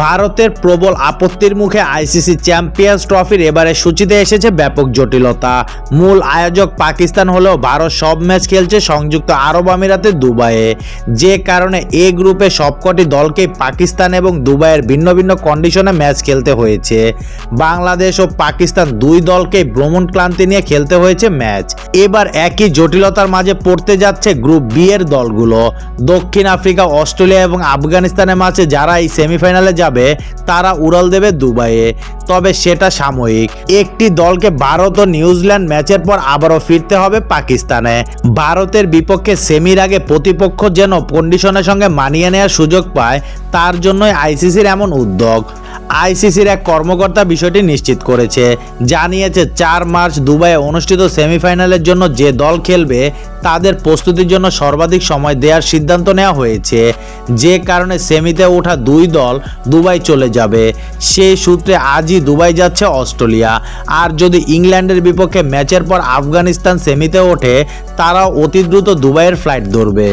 ভারতের প্রবল আপত্তির মুখে আইসিসি চ্যাম্পিয়ন্স ট্রফির এবারে সূচিতে এসেছে ব্যাপক জটিলতা। মূল আয়োজক পাকিস্তান হলেও ভারত সব ম্যাচ খেলছে সংযুক্ত আরব আমিরাতে দুবাইয়ে, যে কারণে এ গ্রুপে সবকটি দলকেই পাকিস্তান এবং দুবাইয়ের ভিন্ন ভিন্ন কন্ডিশনে ম্যাচ খেলতে হয়েছে। বাংলাদেশ ও পাকিস্তান দুই দলকেই ভ্রমণ ক্লান্তি নিয়ে খেলতে হয়েছে ম্যাচ। এবার একই জটিলতার মাঝে পড়তে যাচ্ছে গ্রুপ বি এর দলগুলো। দক্ষিণ আফ্রিকা, অস্ট্রেলিয়া এবং আফগানিস্তানের মাঝে যারা এই সেমিফাইনালে যাবে তারা উড়াল দেবে দুবাইয়ে, তবে সেটা সাময়িক। একটি দলকে ভারত ও নিউজিল্যান্ড ম্যাচের পর আবারও ফিরতে হবে পাকিস্তানে। ভারতের বিপক্ষে সেমির আগে প্রতিপক্ষ যেন কন্ডিশনের সঙ্গে মানিয়ে নেওয়ার সুযোগ পায়, তার জন্যই আইসিসির এমন উদ্যোগ। আইসিসির এক কর্মকর্তা বিষয়টি নিশ্চিত করেছে, জানিয়েছে 4 মার্চ দুবাইয়ে অনুষ্ঠিত সেমিফাইনালের জন্য যে দল খেলবে তাদের প্রস্তুতির জন্য সর্বাধিক সময় দেওয়ার সিদ্ধান্ত নেওয়া হয়েছে, যে কারণে সেমিতে ওঠা দুই দল দুবাই চলে যাবে। সেই সূত্রে আজই দুবাই যাচ্ছে অস্ট্রেলিয়া। আর যদি ইংল্যান্ডের বিপক্ষে ম্যাচের পর আফগানিস্তান সেমিতে ওঠে, তারাও অতি দ্রুত দুবাইয়ের ফ্লাইট ধরবে।